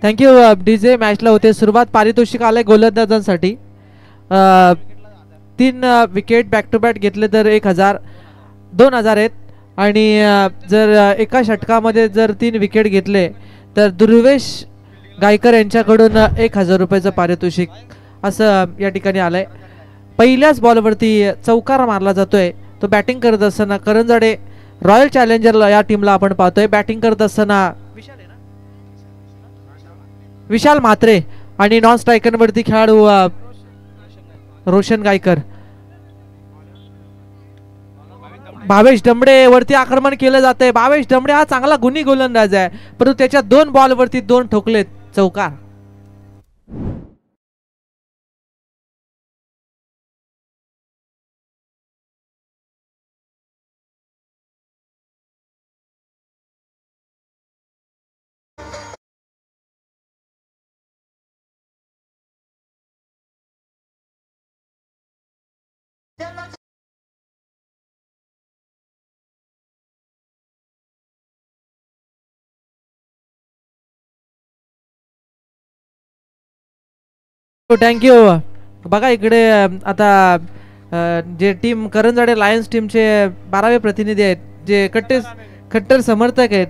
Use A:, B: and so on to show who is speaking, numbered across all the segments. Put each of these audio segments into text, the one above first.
A: Thank you DJ. मॅचला होते सुरुवात. पारितोषिक आलंय गोलंदाजांसाठी. 3 विकेट बॅक टू बॅक घेतले तर 1000 2000 आहेत. आणि जर एका षटकामध्ये जर 3 विकेट घेतले तर दुर्वेश गायकर यांच्याकडून 1000 रुपयाचं पारितोषिक असं या ठिकाणी आलंय. पहिल्याच बॉलवरती चौकार मारला जातोय. तो बॅटिंग करत असताना करंजाडे रॉयल चॅलेंजर या टीमला आपण पाहतोय. बॅटिंग करत असताना विशाल म्हात्रे आणि नॉन स्ट्रायकर वरती खेळाडू रोशन गायकर. भावेश डमडे वरती आक्रमण केलं जातंय. भावेश डमडे हा चांगला गुणी गोलंदाज आहे, परंतु त्याच्या 2 बॉलवरती 2 ठोकलेत चौकार. थँक्यू. बघा इकडे आता जे टीम करंजाडे लायन्स टीमचे 12वे प्रतिनिधी आहेत, जे कट्टर समर्थक आहेत,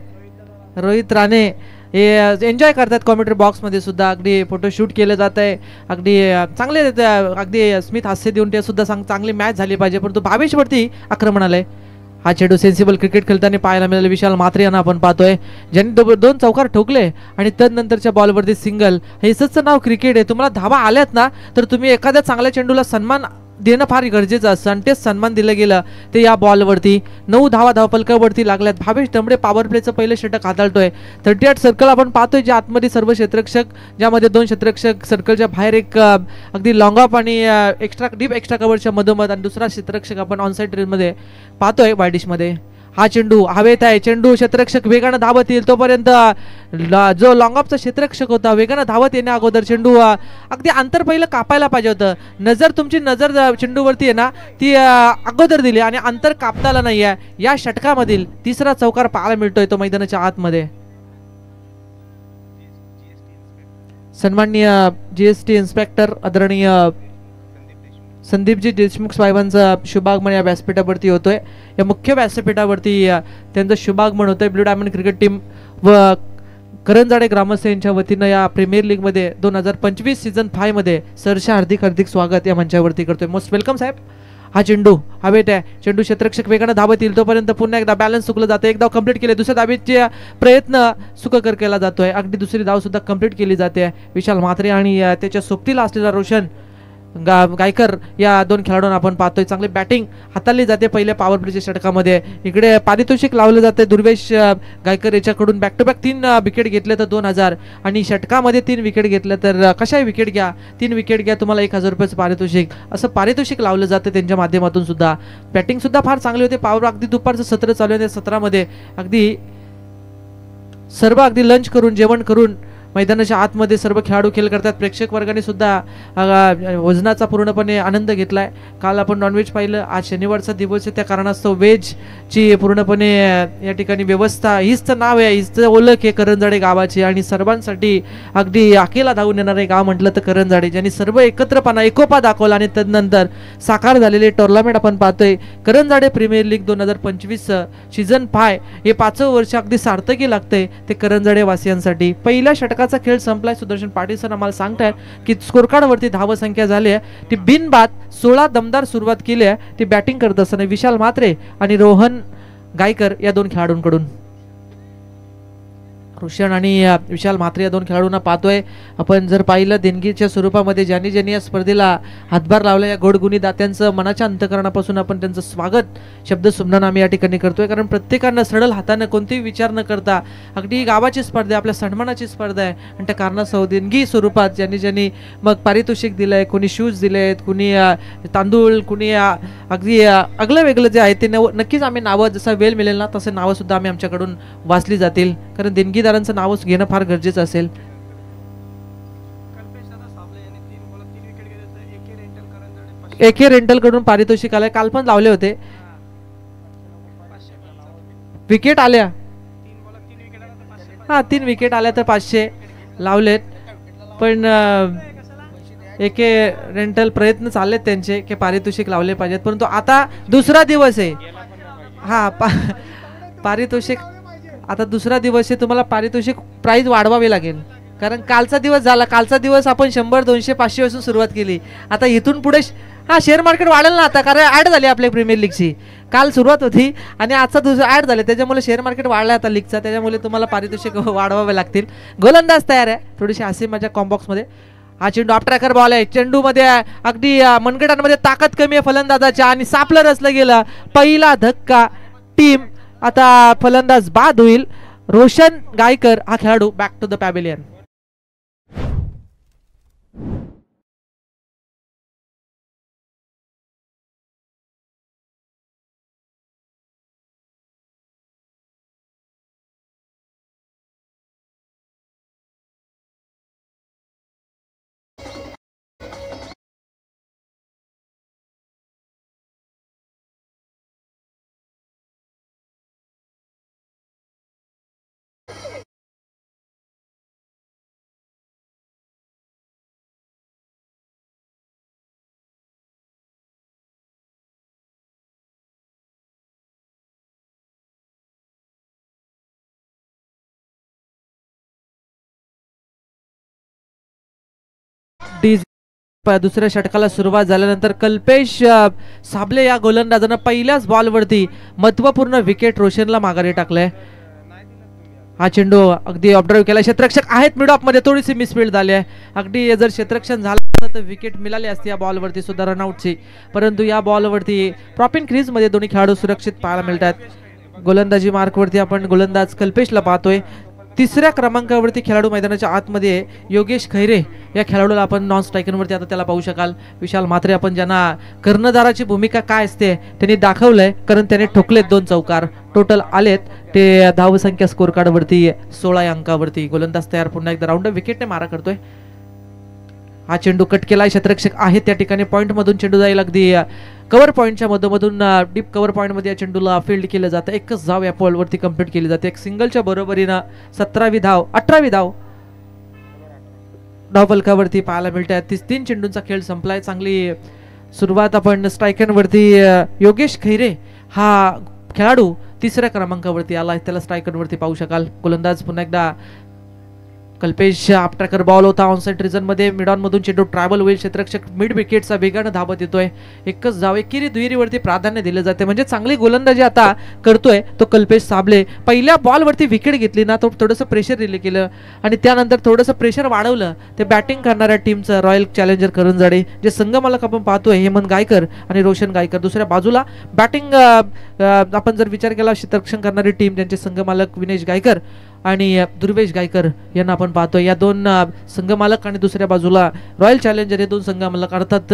A: रोहित राणे, हे एन्जॉय करतात कॉमेंट्री बॉक्समध्ये सुद्धा. अगदी फोटोशूट केलं जात आहे. अगदी चांगले अगदी स्मित हास्य देऊन ते सुद्धा चांगली मॅच झाली पाहिजे, परंतु भावेशवरती आक्रमण आलंय. हा चेंडू सेन्सिबल क्रिकेट खेळताना पाहायला मिळाले विशाल म्हात्रे यांना आपण पाहतोय, ज्यांनी 2 चौकार ठोकले आणि तदनंतरच्या बॉलवरती सिंगल. हे असंच नाव क्रिकेट आहे. तुम्हाला धावा आल्यात ना तर तुम्ही एखाद्या चांगल्या चेंडूला सन्मान देणं फार गरजेचं असतं आणि तेच सन्मान दिलं गेलं ते या बॉलवरती. 9 धावा धावपलकावरती लागल्यात. भावेश डमडे पॉवर प्लेचं पहिलं षटक हाताळतोय. 38 सर्कल आपण पाहतोय, जे आतमध्ये सर्व क्षेत्ररक्षक, ज्यामध्ये 2 क्षेत्ररक्षक सर्कलच्या बाहेर, एक अगदी लॉंग ऑफ आणि डीप एक्स्ट्रा कव्हरच्या मधोमध, आणि दुसरा क्षेत्ररक्षक आपण ऑनसाइड रेलमध्ये पाहतोय वायडिश मध्ये. हा चेंडू हवेत आहे. चेंडू क्षेत्ररक्षक वेगानं धावत येईल तोपर्यंत जो लॉंग ऑफचा क्षेत्ररक्षक होता वेगानं धावत येण्या अगोदर चेंडू अगदी अंतर पहिलं कापायला पाहिजे होतं. तुमची नजर चेंडूवरती आहे ना ती अगोदर दिली आणि अंतर कापता आलं नाहीये. या षटकामधील 3रा चौकार पाहायला मिळतोय तो मैदानाच्या आतमध्ये. सन्माननीय जीएसटी इन्स्पेक्टर आदरणीय संदीपजी देशमुख साहेबांचा शुभागमन या व्यासपीठावरती होतोय. या मुख्य व्यासपीठावरती त्यांचं शुभागमन होतंय. ब्लू डायमंड क्रिकेट टीम व करंजाडे ग्रामस्थ यांच्या वतीनं या प्रीमियर लीग मध्ये 2025 सीझन 5 मध्ये सरसे हार्दिक स्वागत या मंचावरती करतोय. मोस्ट वेलकम साहेब. हा चेंडू हवेत आहे. चेंडू क्षेत्ररक्षक वेगानं धावत येईल तोपर्यंत पुन्हा एकदा बॅलन्स चुकलं जातं. एक धाव कंप्लीट केले. दुसऱ्या धावेचे प्रयत्न सुखकर केला जातोय. अगदी दुसरी धाव सुद्धा कंप्लीट केली जाते. विशाल म्हात्रे आणि त्याच्या सोबतीला असलेला रोशन गायकर या 2 खेळाडूंना आपण पाहतोय. चांगली बॅटिंग हाताळली जाते पहिल्या पॉवर प्लेच्या षटकामध्ये. इकडे पारितोषिक लावलं जाते. दुर्वेश गायकर याच्याकडून बॅक टू बॅक 3 विकेट घेतले तर 2000, आणि षटकामध्ये 3 विकेट घेतले तर कशाही विकेट घ्या, 3 विकेट घ्या, तुम्हाला 1000 रुपयाचं पारितोषिक, असं पारितोषिक लावलं जातं त्यांच्या माध्यमातून सुद्धा. बॅटिंग सुद्धा फार चांगली होते. पॉवर अगदी दुपारचं सत्र चालू आहे. 17मध्ये अगदी सर्व अगदी लंच करून, जेवण करून मैदानाच्या आतमध्ये सर्व खेळाडू खेळ करतात. प्रेक्षक वर्गाने सुद्धा वजनाचा पूर्णपणे आनंद घेतलाय. काल आपण नॉनव्हेज पाहिलं, आज शनिवारचा दिवस आहे, त्या कारणास्तव व्हेजची पूर्णपणे या ठिकाणी व्यवस्था. हीच तर नाव आहे, हीच तर ओळख आहे करंजाडे गावाची, आणि सर्वांसाठी अगदी अकेला धावून येणारे गाव म्हटलं तर करंजाडे, ज्यांनी सर्व एकत्रपणा एकोपा दाखवला आणि तदनंतर साकार झालेले टुर्नामेंट आपण पाहतोय. करंजाडे प्रीमियर लीग 2025 सीझन 5 हे 5वं वर्ष अगदी सार्थकी लागतंय ते करंजाडे वासियांसाठी. पहिल्या षटकाचा खेळ संपलाय. सुदर्शन पाटील सर आम्हाला सांगतायत की स्कोरकार्ड वरती धाव संख्या झाली आहे ती बिनबाद. 16 दमदार सुरुवात केली आहे ती बॅटिंग करत असताना विशाल म्हात्रे आणि रोहन गायकर या 2 खेळाडूंकडून. रोशन आणि विशाल म्हात्रे या 2 खेळाडूंना पाहतोय आपण. जर पाहिलं देणगीच्या स्वरूपामध्ये ज्यांनी ज्यांनी या स्पर्धेला हातभार लावला, या गोडगुणी दात्यांचं मनाच्या अंतकरणापासून आपण त्यांचं स्वागत शब्द सुमनान आम्ही या ठिकाणी करतोय. कारण प्रत्येकानं सरळ हाताने कोणतेही विचार न करता अगदी गावाची स्पर्धा, आपल्या सन्मानाची स्पर्धा आहे, आणि त्या कारणास्तव देणगी स्वरूपात ज्यांनी ज्यांनी मग पारितोषिक दिलंय, कोणी शूज दिलेत, कुणी तांदूळ, कुणी अगदी अगलं वेगळं जे आहे ते नक्कीच आम्ही नावं, जसं वेळ मिळेल ना तसं नावं सुद्धा आम्ही आमच्याकडून वाचली जातील. कारण देणगी नाव घेणं फार गरजेचं असेल. एके रेंटल कडून पारितोषिक आलंय. काल पण लावले होते. विकेट आल्या, 3 विकेट आल्या तर 500. लावलेत, पण एके रेंटल प्रयत्न चाललेत त्यांचे की पारितोषिक लावले पाहिजेत, परंतु आता दुसरा दिवस आहे. हा पारितोषिक आता दुसरा दिवस आहे, तुम्हाला पारितोषिक प्राइस वाढवावी लागेल, कारण कालचा दिवस झाला. कालचा दिवस आपण 100 200 500 पासून सुरुवात केली. आता इथून पुढे शेअर मार्केट वाढेल ना आता, कारण ॲड झाली आपल्या प्रीमियर लीगची. काल सुरुवात होती आणि आजचा दुसरा ॲड झाले, त्याच्यामुळे शेअर मार्केट वाढला आता लीगचा, त्याच्यामुळे तुम्हाला पारितोषिक वाढवावे लागतील. गोलंदाज तयार आहे, थोडीशी हसी माझ्या कॉम्बॉक्समध्ये. हा चेंडू ऑफ ट्रॅकर बॉल आहे, चेंडूमध्ये अगदी मनगटांमध्ये ताकद कमी आहे फलंदाजाच्या आणि सापलं रचलं गेलं. पहिला धक्का टीम. आता फलंदाज बाद होईल. रोशन गायकर हा खेळाडू बॅक टू द पॅव्हिलियन. दुसऱ्या षटकाला सुरुवात झाल्यानंतर कल्पेश साबले या गोलंदाजानं पहिल्याच बॉलवरती महत्वपूर्ण विकेट रोशनला माघारी टाकलंय. हा चेंडू अगदी ऑब्झर्व केला. क्षेत्ररक्षक आहेत मिड ऑफ मध्ये, थोडीशी मिसफील्ड झाली आहे. अगदी जर क्षेत्ररक्षण झालं तर विकेट मिळाली असती या बॉलवरती सुद्धा रनआउटची, परंतु या बॉलवरती प्रॉपिन क्रीज मध्ये दोन्ही खेळाडू सुरक्षित पाहायला मिळतात. गोलंदाजी मार्कवरती आपण गोलंदाज कल्पेशला पाहतोय. तिसऱ्या क्रमांकावरती खेळाडू मैदानाच्या आतमध्ये योगेश खैरे या खेळाडूला आपण नॉन स्ट्रायकरवरती आता त्याला पाहू शकाल. विशाल म्हात्रे आपण ज्यांना कर्णधाराची भूमिका काय असते त्यांनी दाखवलंय, कारण त्याने ठोकलेत 2 चौकार. टोटल आलेत ते धावसंख्या स्कोर कार्ड वरती 16 या अंकावरती. गोलंदाज तयार, पुन्हा एकदा राऊंड विकेटने मारा करतोय. हा चेंडू कट केलाय. क्षेत्ररक्षक आहे त्या ठिकाणी, पॉइंट मधून चेंडू जाईल अगदी कव्हर पॉइंटच्या मधून डीप कव्हर पॉइंट मध्ये या चेंडूला फील्ड केलं जातं. एकच धाव या बॉलवरती कंप्लीट केली जाते. एक सिंगलच्या बरोबरीनं 17वी धाव 18वी धाव धावफलकावरती पाहायला मिळतात. 3 चेंडूंचा खेळ संपलाय. चांगली सुरुवात आपण स्ट्रायकरवरती. योगेश खैरे हा खेळाडू तिसऱ्या क्रमांकावरती आला, त्याला स्ट्रायकरवरती पाहू शकाल. गोलंदाज पुन्हा एकदा कल्पेश. अप ट्रॅकर बॉल होता ऑनसाइड रिजन मध्ये, मिड ऑन मधून चेंडू ट्रॅव्हल होईल. क्षेत्ररक्षक मिड विकेटचा वेगाने धावत येतोय. एकच धाव एकेरी दुहेरीवरती प्राधान्य दिले जाते, म्हणजे चांगली गोलंदाजी आता करतोय तो कल्पेश साबले. पहिल्या बॉलवरती विकेट घेतली ना, तो थोडंसं प्रेशर रिलीज केलं आणि त्यानंतर थोडंसं प्रेशर वाढवलं ते बॅटिंग करणाऱ्या टीमचं रॉयल चॅलेंजर करंजाडे. जे संघमालक आपण पाहतोय हेमंत गायकर आणि रोशन गायकर. दुसऱ्या बाजूला बॅटिंग आपण जर विचार केला क्षेत्ररक्षण करणारी टीम, त्यांचे संघमालक विनेश गायकर आणि दुर्वेश गायकर यांना आपण पाहतोय. या 2 संघमालक आणि दुसऱ्या बाजूला रॉयल चॅलेंजर हे 2 संघमालक. अर्थात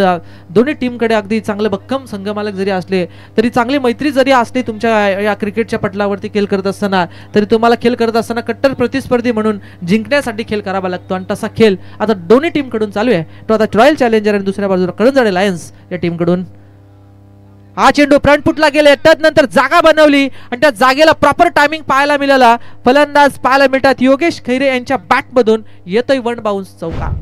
A: दोन्ही टीमकडे अगदी चांगले भक्कम संघमालक जरी असले तरी, चांगली मैत्री जरी असली तुमच्या या क्रिकेटच्या पटलावरती खेळ करत असताना, तरी तुम्हाला खेळ करत असताना कट्टर प्रतिस्पर्धी म्हणून जिंकण्यासाठी खेळ करावा लागतो आणि तसा खेळ आता दोन्ही टीम कडून चालू आहे. तो आता रॉयल चॅलेंजर आणि दुसऱ्या बाजूला करंजाडे लायन्स या टीम कडून. हा चेंडू फ्रंट फुटला गेले, टच नंतर जागा बनवली आणि त्या जागेला प्रॉपर टायमिंग पाहायला मिळाला. फलंदाज पाहायला मिळतात योगेश खैरे यांच्या बॅट मधून येतोय 1 बाउन्स चौका.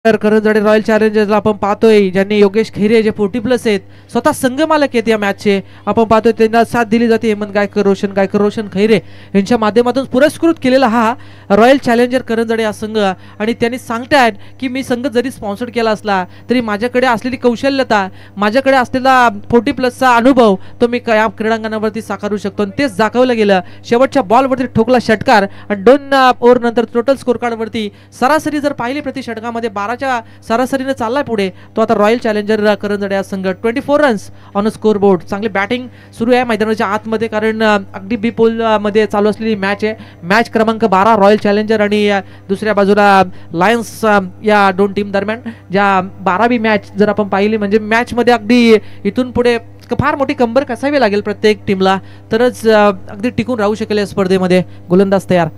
A: करंजाडे रॉयल चॅलेंजर्सला आपण पाहतोय, ज्यांनी योगेश खैरे जे 40+ आहेत, स्वतः संघमालक आहेत या मॅचचे. आपण पाहतोय त्यांना साथ दिली जाते हेमंत गायकर, रोशन खैरे यांच्या माध्यमातून पुरस्कृत केलेला हा रॉयल चॅलेंजर करंजाडे हा संघ. आणि त्यांनी सांगतायत की मी संघ जरी स्पॉन्सर केला असला तरी माझ्याकडे असलेली कौशल्यता, माझ्याकडे असलेला 40+चा अनुभव तो मी या क्रीडांगणावरती साकारू शकतो. आणि तेच दाखवलं गेलं. शेवटच्या बॉलवरती ठोकला षटकार आणि 2 ओव्हर नंतर टोटल स्कोर कार्डवरती सरासरी जर पाहिली प्रति षटकामध्ये 12 धावाच्या सरासरीने चाललाय पुढे तो आता रॉयल चॅलेंजर करंजडे हा संघ 24 runs on a score board. चांगली बॅटिंग सुरू आहे मैदानाच्या आतमध्ये कारण अगदी बी पोल मध्ये चालू असलेली मॅच आहे. मॅच क्रमांक 12 रॉयल चॅलेंजर आणि दुसऱ्या बाजूला लायन्स या दोन टीम दरम्यान ज्या 12वी मॅच जर आपण पाहिली म्हणजे मॅच मध्ये अगदी इथून पुढे फार मोठी कंबर कसावी लागेल प्रत्येक टीमला तरच अगदी टिकून राहू शकेल या स्पर्धेमध्ये. गोलंदाज तयार.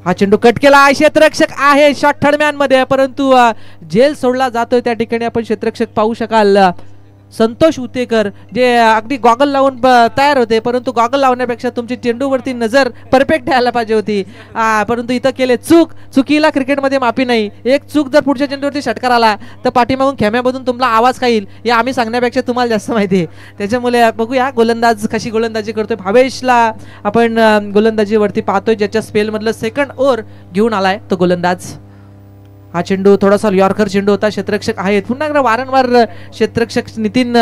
A: हा चेंडू कट केला. क्षेत्ररक्षक आहे शॉट थर्ड मॅन मध्ये परंतु जेल सोडला जातोय त्या ठिकाणी आपण क्षेत्ररक्षक पाहू शकाल संतोष उतेकर जे अगदी गॉगल लावून तयार होते परंतु गॉगल लावण्यापेक्षा तुमची चेंडूवरती नजर परफेक्ट द्यायला पाहिजे होती परंतु इथं केले चुकीला क्रिकेटमध्ये माफी नाही. एक चूक जर पुढच्या चेंडूवरती षटकार आला तर पाठीमागून खेम्यामधून तुम्हाला आवाज काय येईल हे आम्ही सांगण्यापेक्षा तुम्हाला जास्त माहिती आहे. त्याच्यामुळे बघूया गोलंदाज कशी गोलंदाजी करतोय. भावेशला आपण गोलंदाजीवरती पाहतोय ज्याच्या स्पेलमधलं सेकंड ओव्हर घेऊन आलाय तो गोलंदाज. हा चेंडू थोडासा यॉर्कर चेंडू होता. क्षेत्ररक्षक आहेत पुन्हा एकदा वारंवार क्षेत्ररक्षक नितीन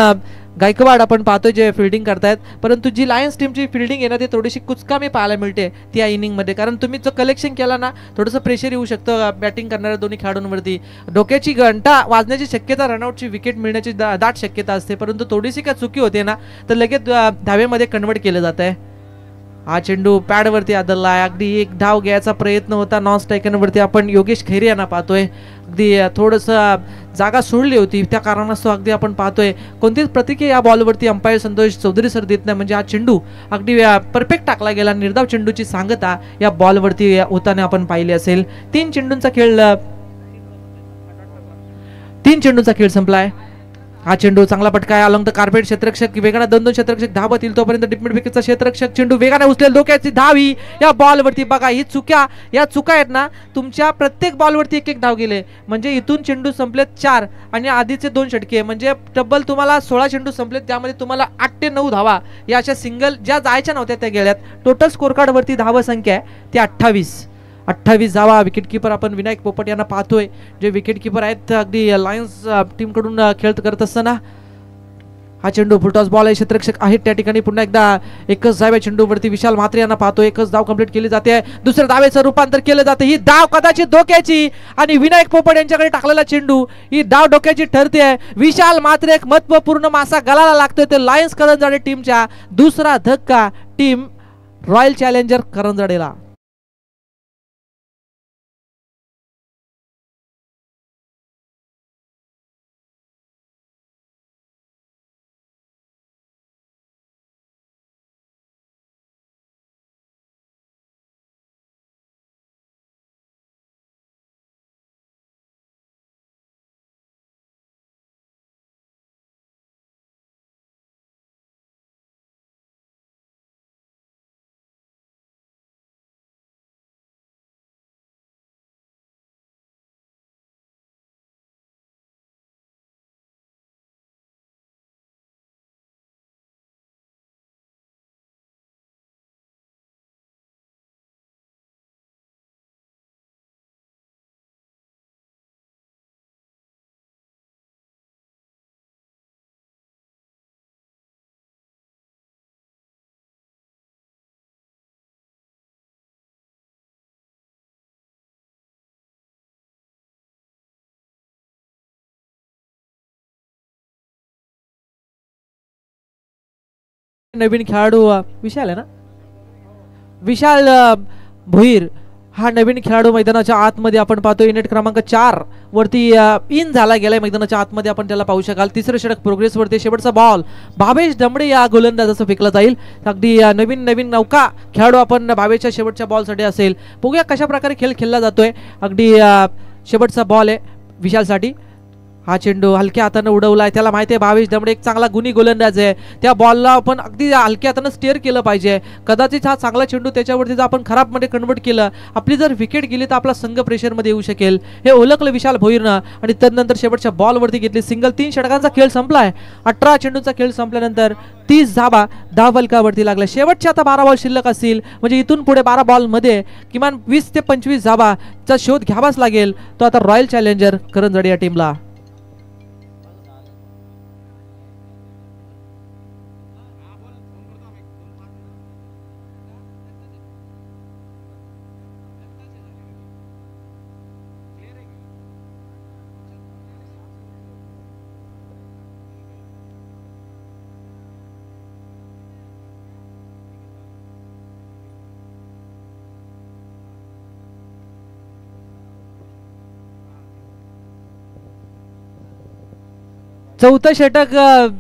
A: गायकवाड आपण पाहतोय जे फिल्डिंग करतायत परंतु जी लायन्स टीमची फिल्डिंग आहे ना ती थोडीशी कुचकामी पाहायला मिळते त्या इनिंगमध्ये कारण तुम्ही जो कलेक्शन केला ना थोडंसं प्रेशर येऊ शकतं बॅटिंग करणाऱ्या दोन्ही खेळाडूंवरती. डोक्याची घंटा वाजण्याची शक्यता रनआउटची विकेट मिळण्याची दाट शक्यता असते परंतु थोडीशी काय चुकी होते ना तर लगेच धावेमध्ये कन्वर्ट केलं जात आहे. हा चेंडू पॅडवरती आदळला आहे. अगदी एक धाव घ्यायचा प्रयत्न होता नॉन स्ट्रायकरवरती आपण योगेश खैरे यांना पाहतोय अगदी थोडंसं जागा सोडली होती त्या कारणास्तव अगदी आपण पाहतोय कोणतीच प्रतिक्रिया या बॉलवरती अंपायर संतोष चौधरी सर देत नाही म्हणजे हा चेंडू अगदी परफेक्ट टाकला गेला. निर्धाव चेंडूची सांगता या बॉलवरती होताना आपण पाहिली असेल. 3 चेंडूंचा खेळ संपलाय. हा चेंडू चांगला पटकाय अलॉंग द कार्पेट. क्षेत्ररक्षक वेगाने 2 क्षेत्ररक्षक धावतील तोपर्यंत डिपमिड विकेटचा क्षेत्ररक्षक चेंडू वेगाने उचलेल डोक्याची धावी या बॉलवरती. बघा ही चुका आहेत ना तुमच्या प्रत्येक बॉलवरती एक धाव गेले म्हणजे इथून चेंडू संपलेत 4 आणि आधीचे 2 षटके म्हणजे टब्बल तुम्हाला 16 चेंडू संपलेत त्यामध्ये तुम्हाला 8 ते 9 धावा या अशा सिंगल ज्या जायच्या नव्हत्या त्या गेल्यात. टोटल स्कोर कार्ड वरती धाव संख्या आहे ती 28 धावा. विकेटकीपर आपण विनायक पोपट यांना पाहतोय जे विकेटकीपर आहेत अगदी लायन्स टीम कडून खेळ करत असताना. हा चेंडू फुलटॉस बॉल आहे. क्षेत्ररक्षक आहेत त्या ठिकाणी पुन्हा एकदा एकच धाव चेंडूवरती विशाल म्हात्रे यांना पाहतो. एकच धाव कंप्लीट केली जाते दुसऱ्या धावेचं रूपांतर केलं जाते. ही धाव कदाचित डोक्याची आणि विनायक पोपट यांच्याकडे टाकलेला चेंडू ही धाव डोक्याची ठरते. विशाल म्हात्रे एक महत्वपूर्ण मासा गलाला लागतोय ते लायन्स करंजडे टीमच्या. दुसरा धक्का टीम रॉयल चॅलेंजर करंजडेला. नवीन खेळाडू विशाल आहे ना विशाल भोईर हा नवीन खेळाडू मैदानाच्या आतमध्ये आपण पाहतो. युनिट क्रमांक 4 वरती इन झाला गेलाय मैदानाच्या आतमध्ये आपण त्याला पाहू शकाल. तिसरं षटक प्रोग्रेस वरती. शेवटचा बॉल भावेश दमडे या गोलंदाजाचा फेकला जाईल. अगदी नवीन नौका खेळाडू आपण भावेशच्या शेवटच्या बॉलसाठी असेल. बघूया कशा प्रकारे खेळ खेळला जातोय. अगदी शेवटचा बॉल आहे विशालसाठी. हा चेंडू हलक्या हाताने उडवलाय. त्याला माहिती आहे भावेश दमडे एक चांगला गुणी गोलंदाज आहे. त्या बॉलला आपण अगदी हलक्या हाताने स्टेअर केलं पाहिजे. कदाचित हा चांगला चेंडू त्याच्यावरती जर आपण खराब मध्ये कन्वर्ट केलं आपली जर विकेट गेली तर आपला संघ प्रेशर मध्ये येऊ शकेल हे ओळखलं विशाल भोईरनं आणि त्यानंतर शेवटच्या बॉल वरती घेतली सिंगल. 3 षटकांचा खेळ संपलाय. 18 चेंडूंचा खेळ संपल्यानंतर 30 धावा धावफलकावरती लागला. शेवटचे आता 12 बॉल शिल्लक असतील म्हणजे इथून पुढे 12 बॉल मध्ये किमान 20 ते 25 धावाचा शोध घ्यावाच लागेल तो आता रॉयल चॅलेंजर करंजडे या टीमला. चौथं षटक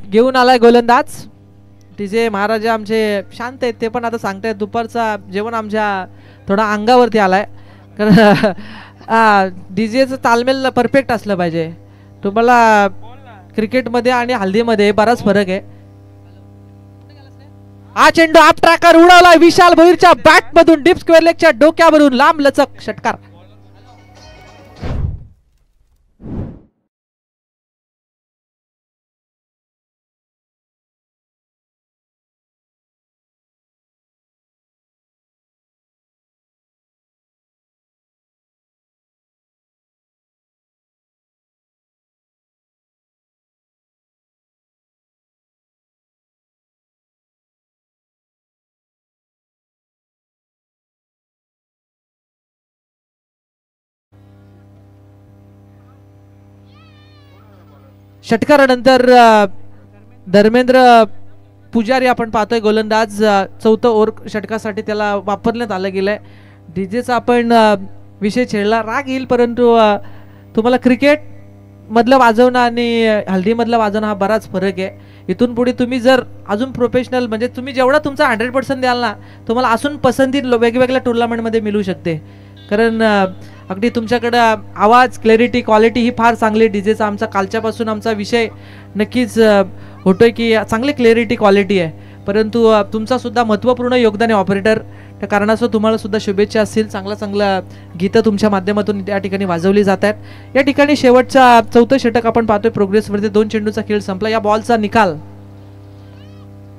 A: घेऊन आलाय गोलंदाज टीजे महाराजा आमचे शांत आहेत, ते पण आता सांगतायत दुपारचा जेवण आमच्या थोडा अंगावरती आलाय, कारण डीजेचं तालमेल परफेक्ट असलं पाहिजे. तुम्हाला क्रिकेटमध्ये आणि हल्दीमध्ये बराच फरक आहे. हा चेंडू आप ट्रॅकर उडवला विशाल भोईरच्या बॅट मधून डीप स्क्वेअर लेगच्या डोक्यावरून लांब लचक षटकार. षटकारानंतर धर्मेंद्र पुजारी आपण पाहतोय गोलंदाज, चौथं ओव्हर षटकासाठी त्याला वापरण्यात आलं गेलंय. डीजेचा आपण विषय छेडला, राग येईल, परंतु तुम्हाला क्रिकेट मधलं वाजवणं आणि हल्दीमधलं वाजवणं हा बराच फरक आहे. इथून पुढे तुम्ही जर अजून प्रोफेशनल म्हणजे तुम्ही जेवढा तुमचा 100% द्याल ना, तुम्हाला अजून पसंती वेगवेगळ्या टुर्नामेंटमध्ये मिळू शकते. कारण अगदी तुमच्याकडं आवाज क्लॅरिटी क्वालिटी ही फार चांगली डीजेचा. आमचा कालच्यापासून आमचा विषय नक्कीच होतोय की चांगली क्लॅरिटी क्वालिटी आहे, परंतु तुमचा सुद्धा महत्त्वपूर्ण योगदान आहे ऑपरेटर. त्या कारणास्तव तुम्हाला सुद्धा शुभेच्छा असतील. चांगला गीतं तुमच्या माध्यमातून या ठिकाणी वाजवली जात आहेत. या ठिकाणी शेवटचा चौथं षटक आपण पाहतोय प्रोग्रेसवरती. 2 चेंडूचा खेळ संपला. या बॉलचा निकाल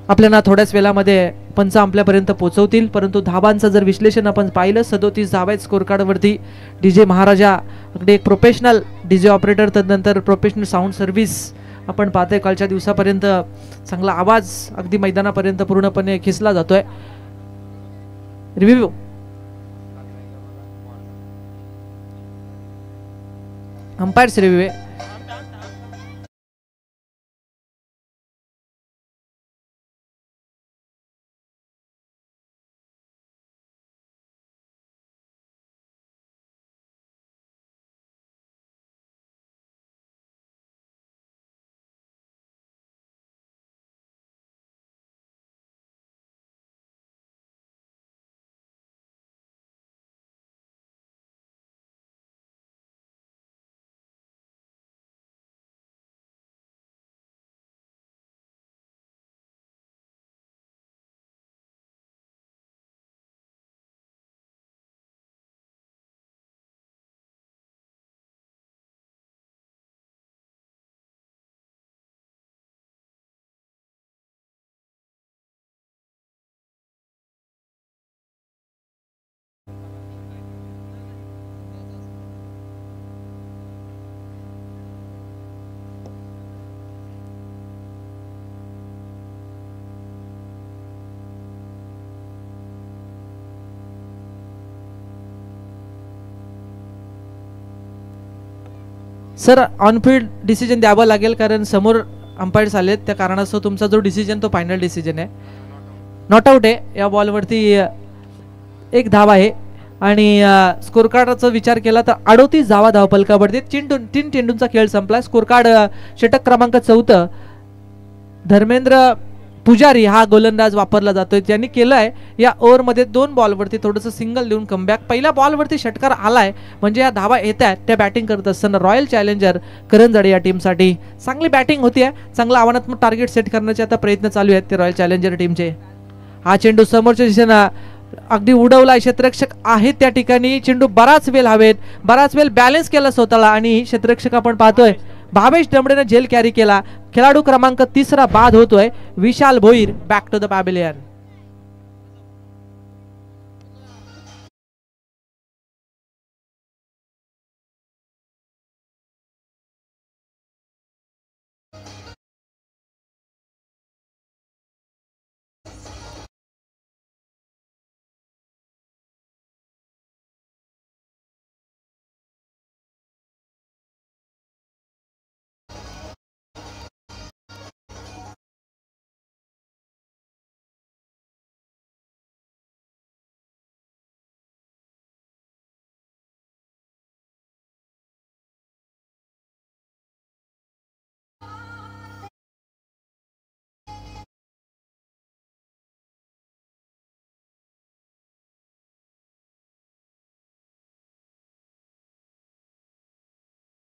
A: आपल्याला थोड्याच वेळामध्ये पंच आपल्यापर्यंत पोहोचवतील, परंतु धाबांचं जर विश्लेषण आपण पाहिलं 37 धावा आहेत स्कोर कार्डवरती. डीजे महाराजा अगदी एक प्रोफेशनल डीजे ऑपरेटर, तदनंतर प्रोफेशनल साऊंड सर्व्हिस आपण पाहतोय. कालच्या दिवसापर्यंत चांगला आवाज अगदी मैदानापर्यंत पूर्णपणे खेचला जातोय. रिव्ह्यू अंपायर्स रिव्ह्यू आहे. सर ऑनफिल्ड डिसिजन द्यावं लागेल, कारण समोर अंपायर्स आलेत. त्या कारणास्तव तुमचा जो डिसिजन तो फायनल डिसिजन आहे. नॉट आउट आहे. या बॉलवरती 1 धाव आहे आणि स्कोर कार्डचा विचार केला तर 38 धावा धावफलकावरती. 3 चेंडूंचा खेळ संपला. स्कोर कार्ड षटक क्रमांक 4 धर्मेंद्र पुजारी हा गोलंदाज वापरला जातोय. त्यांनी केलंय या ओव्हरमध्ये 2 बॉलवरती थोडंसं सिंगल देऊन कमबॅक. पहिल्या बॉलवरती षटकार आलाय म्हणजे या धावा येत आहेत त्या बॅटिंग करत असताना. रॉयल चॅलेंजर करंजाडे या टीमसाठी चांगली बॅटिंग होतीये. चांगला आव्हानात्मक टार्गेट सेट करण्याचे आता प्रयत्न चालू आहेत ते रॉयल चॅलेंजर टीमचे. हा चेंडू समोरच्या दिशेनं अगदी उडवला. क्षेत्ररक्षक आहेत त्या ठिकाणी. चेंडू बराच वेळ बॅलन्स केला स्वतःला आणि क्षेत्ररक्षक आपण पाहतोय भावेश डमडेने झेल कॅरी केला. खेळाडू क्रमांक 3 बाद होतोय. Vishal Bhoir back to the pavilion.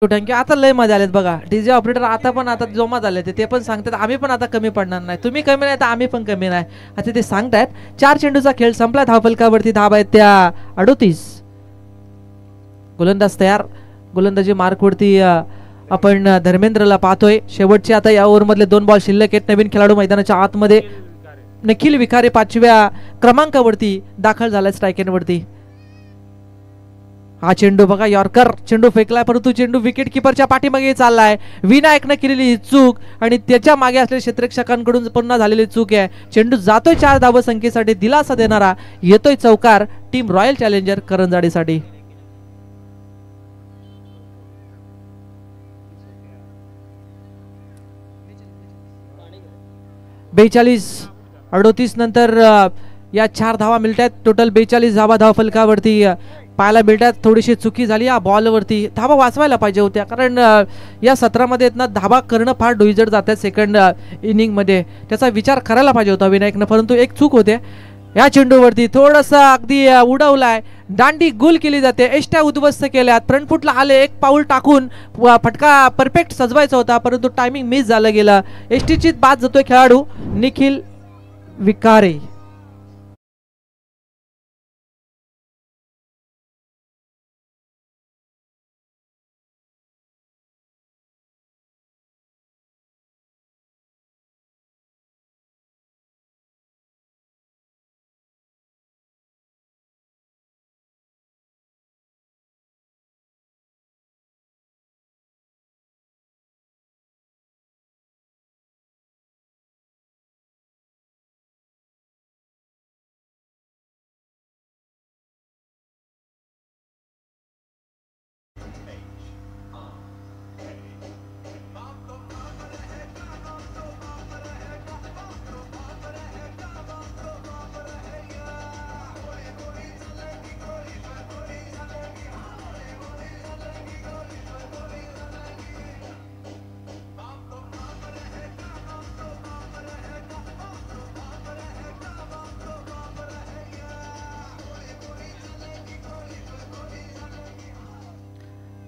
A: Thank you. आता लय मजा आलेत बघा. डीजे ऑपरेटर आता जोमा झाले ते पण सांगतात आम्ही पण आता कमी पडणार नाही. तुम्ही कमी नाही तर आम्ही पण कमी नाही आता ते सांगतायत. 4 चेंडूचा खेळ संपला. धावफलकावरती धावा आहेत त्या 38. गोलंदाज तयार. गोलंदाजी मार्कवरती आपण धर्मेंद्रला पाहतोय. शेवटचे आता या ओव्हरमधले 2 बॉल शिल्लक आहेत. नवीन खेळाडू मैदानाच्या आतमध्ये निखिल विखारे 5व्या क्रमांकावरती दाखल झालाय स्ट्रायकेनवरती. हा चेंडू बघा, यॉर्कर चेंडू फेकलाय परंतु चेंडू विकेट किपरच्या पाठीमागे चाललाय. विनायकनं केलेली ही चूक आणि त्याच्या मागे असलेल्या क्षेत्ररक्षकांकडून पुन्हा झालेली चूक आहे. चेंडू जातोय 4 धावसंख्येसाठी दिलासा देणारा. येतोय चौकार टीम रॉयल चॅलेंजर करंजाडीसाठी. बेचाळीस 38 नंतर या 4 धावा मिळतात. टोटल 42 धावा धावफलकावरती पाहायला मिळतात. थोडीशी चुकी झाली या बॉलवरती. धावा वाचवायला पाहिजे होत्या कारण या सत्रामध्ये ना धावा करणं फार डोईजड जातात सेकंड इनिंगमध्ये. त्याचा विचार करायला पाहिजे होता विनायकनं परंतु एक चूक होते. या चेंडूवरती थोडासा अगदी उडवलाय. दांडी गोल केली जाते. एष्ट्या उद्ध्वस्त केल्यात. फ्रंट फुटला आले. एक पाऊल टाकून फटका परफेक्ट सजवायचा होता परंतु टायमिंग मिस झालं गेलं. एसटीची बाद जातोय खेळाडू निखिल विकारे.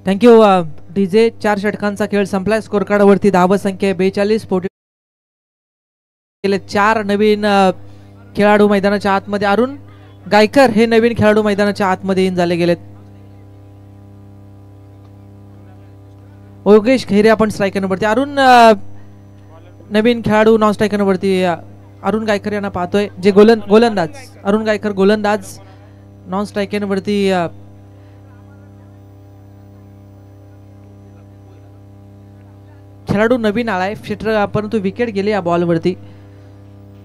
A: Thank you DJ. 4 षटकांचा खेळ संपलाय. स्कोर कार्डवरती धावसंख्या 42. गेले 4 नवीन खेळाडू मैदानाच्या आतमध्ये. अरुण गायकर हे नवीन खेळाडू मैदानाच्या आतमध्ये इन झाले गेलेत. योगेश खैरे आपण स्ट्रायकरवरती. अरुण नवीन खेळाडू नॉन स्ट्रायकरवरती अरुण गायकर यांना पाहतोय जे गोलंदाज. अरुण गायकर गोलंदाज नॉन स्ट्रायकरवरती खेळाडू नवीन आलाय क्षेत्र परंतु विकेट गेली या बॉलवरती.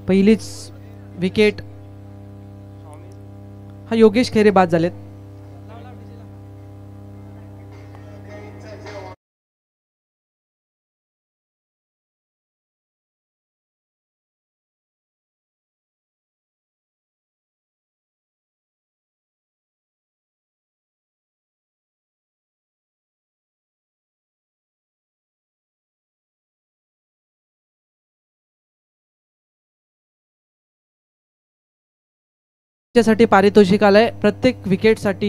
A: पहिलीच विकेट. हा योगेश खैरे बाद झालेत. साठी पारितोषिक आलंय प्रत्येक विकेटसाठी.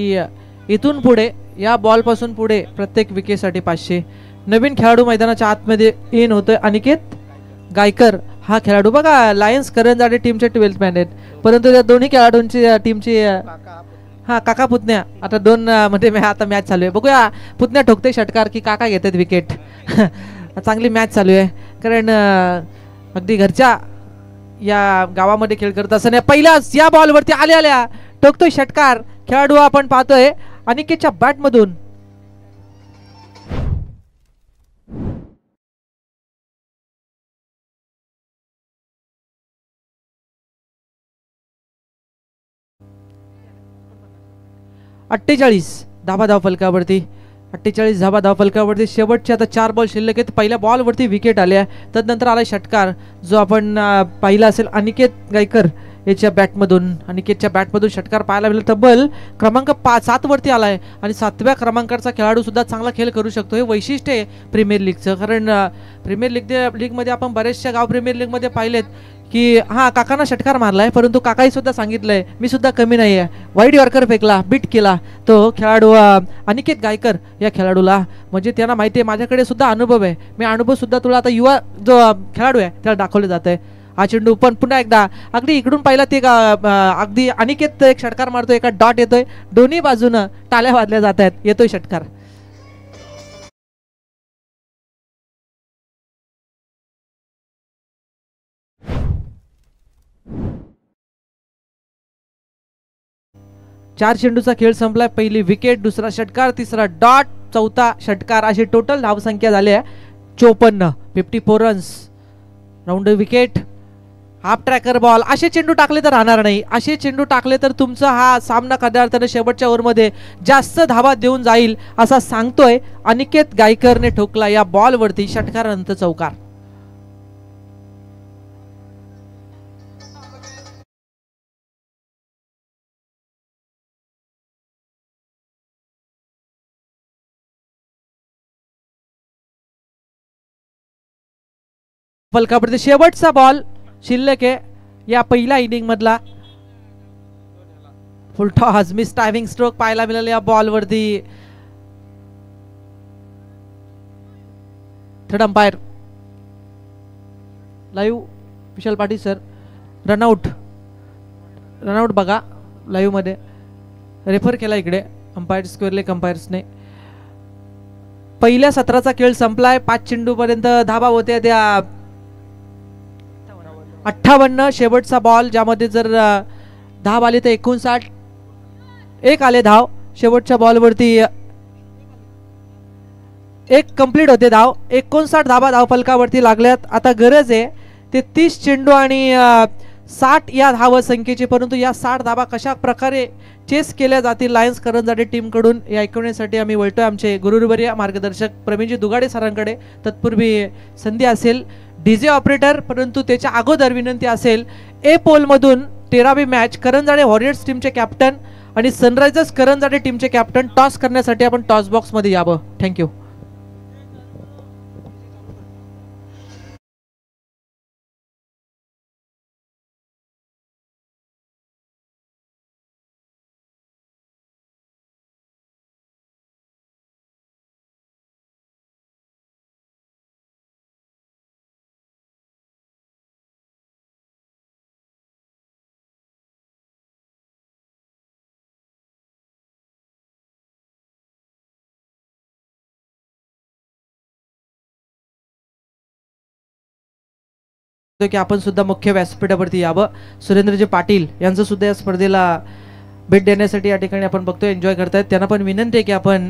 A: इथून पुढे या बॉल पासून पुढे प्रत्येक विकेटसाठी 500. नवीन खेळाडू मैदानाच्या आतमध्ये इन होतोय अनिकेत गायकर. हा खेळाडू बघा लायन्स करंजाडे टीमचे 12th मॅन आहेत परंतु त्या दोन्ही खेळाडूंची टीमची हा काका पुतण्या. आता 2 मध्ये आता मॅच चालू आहे. बघूया पुतण्या ठोकते षटकार की काका घेतात विकेट. चांगली मॅच चालू आहे कारण अगदी घरच्या या गावामध्ये खेळ करत असताना पहिल्याच या बॉलवरती आल्या टोकतोय षटकार. खेळाडू आपण पाहतोय अनिकेतच्या बॅट मधून. धावा धावफलकावरती 48 धावा धावफलकावरती. शेवटचे आता 4 बॉल शिल्लक आहेत. पहिल्या बॉलवरती विकेट आल्या. तदनंतर आला षटकार जो आपण पाहिला असेल. अनिकेत गायकर याच्या बॅटमधून, अनिकेतच्या बॅटमधून षटकार पाहायला मिळेल. तब्बल क्रमांक 7 वरती आलाय आणि 7व्या क्रमांकाचा खेळाडू सुद्धा चांगला खेळ करू शकतो. हे वैशिष्ट्य आहे प्रीमियर लीगचं. कारण प्रीमियर लीगमध्ये आपण बरेचशा गाव प्रीमियर लीगमध्ये पाहिलेत की हा काकांना षटकार मारलाय, परंतु काकाही सुद्धा सांगितलंय मी सुद्धा कमी नाही आहे. वाईड यॉर्कर फेकला, बीट केला तो खेळाडू अनिकेत गायकर या खेळाडूला. म्हणजे त्यांना माहिती आहे माझ्याकडे सुद्धा अनुभव आहे, मी अनुभव सुद्धा तुला आता युवा जो खेळाडू आहे त्याला दाखवले जात आहे. हा चेंडू पण पुन्हा एकदा अगदी इकडून पाहिला ते अगदी अनिकेत एक षटकार मारतोय, एका डॉट येतोय, दोन्ही बाजूनं टाळ्या वाजल्या जात आहेत, येतोय षटकार. चार चेंडूचा खेळ संपलाय. पहिली विकेट, दुसरा षटकार, तिसरा डॉट, चौथा षटकार, अशी टोटल धावसंख्या झाली आहे 54. 54 runs. Round wicket, half tracker ball. असे चेंडू टाकले तर राहणार नाही. असे चेंडू टाकले तर तुमचा हा सामना खऱ्या अर्थाने शेवटच्या ओव्हरमध्ये जास्त धावा देऊन जाईल असा सांगतोय अनिकेत गायकरने ठोकला या बॉलवरती षटकारानंतर चौकार. फलकावरती शेवटचा बॉल शिल्लक आहे या पहिल्या इनिंग मधला. Full toss, miss timing stroke पाहायला मिळाला या बॉलवरती. Third umpire live Vishal Patil sir. Runout, runout बघा लाईव्ह मध्ये रेफर केला इकडे अंपायर स्क्वेअरले अंपायर्सने. पहिल्या सत्राचा खेळ संपलाय. 5 चेंडू पर्यंत धावा होत्या त्या 58. शेवटचा बॉल ज्यामध्ये जर धाव आली तर 59. एक आले धाव शेवटच्या बॉलवरती, एक कंप्लीट होते धाव. 59 धावा धावफलकावरती लागल्यात. आता गरज आहे ते 30 चेंडू आणि 60 या धाव संख्येची. परंतु या 60 धावा कशा प्रकारे चेस केल्या जातील लायन्स करंजाडे टीम कडून हे ऐकवण्यासाठी आम्ही वळतोय आमचे गुरुवर्य मार्गदर्शक प्रवीणजी दुगाडे सरांकडे. तत्पूर्वी संधी असेल डीजे ऑपरेटर, परंतु त्याच्या अगोदर विनंती असेल ए पोल मधून 13वी मॅच करंजाडे वॉरियर्स टीमचे कॅप्टन आणि सनरायझर्स करंजाडे टीमचे कॅप्टन टॉस करण्यासाठी आपण टॉस बॉक्स मध्ये यावं. थँक्यू. की आपण सुद्धा मुख्य व्यासपीठावरती यावं. सुरेंद्रजी पाटील यांचं सुद्धा या स्पर्धेला भेट देण्यासाठी या ठिकाणी आपण बघतोय एन्जॉय करतायत. त्यांना पण विनंती आहे की आपण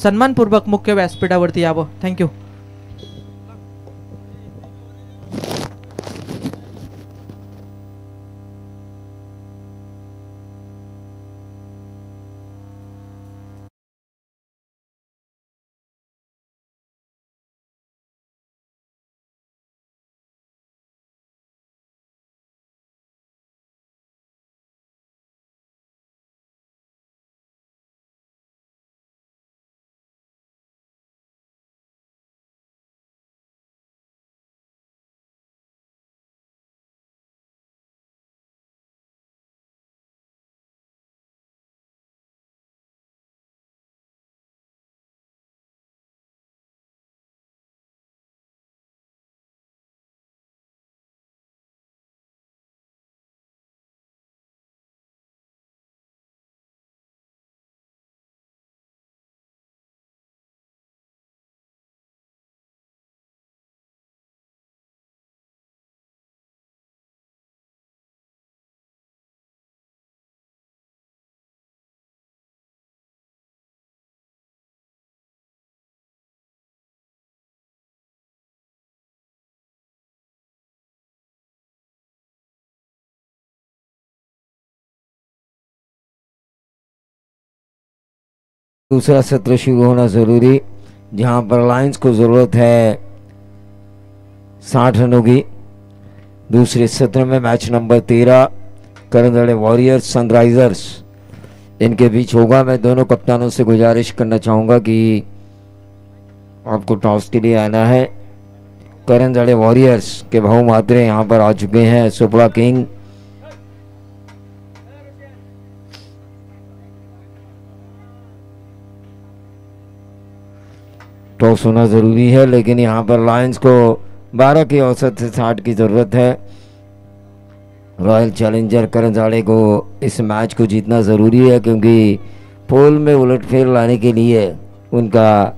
A: सन्मानपूर्वक मुख्य व्यासपीठावरती यावं. थँक्यू.
B: दूसरा सत्र शुरू होना जरूरी, जहां पर लायंस को जरूरत है 60 रनों की. दूसरे सत्र में मैच नंबर 13 करंदड़े वॉरियर्स सनराइजर्स इनके बीच होगा। मैं दोनों कप्तानों से गुजारिश करना चाहूँगा कि आपको टॉस के लिए आना है। करंदड़े वॉरियर्स के भाऊ मात्रे यहाँ पर आ चुके हैं। सुपड़ा किंग टॉस होना ज़रूरी है, लेकिन यहाँ पर लायंस को 12 की औसत से 60 की ज़रूरत है। रॉयल चैलेंजर करंजाड़े को इस मैच को जीतना ज़रूरी है, क्योंकि पोल में उलटफेर लाने के लिए उनका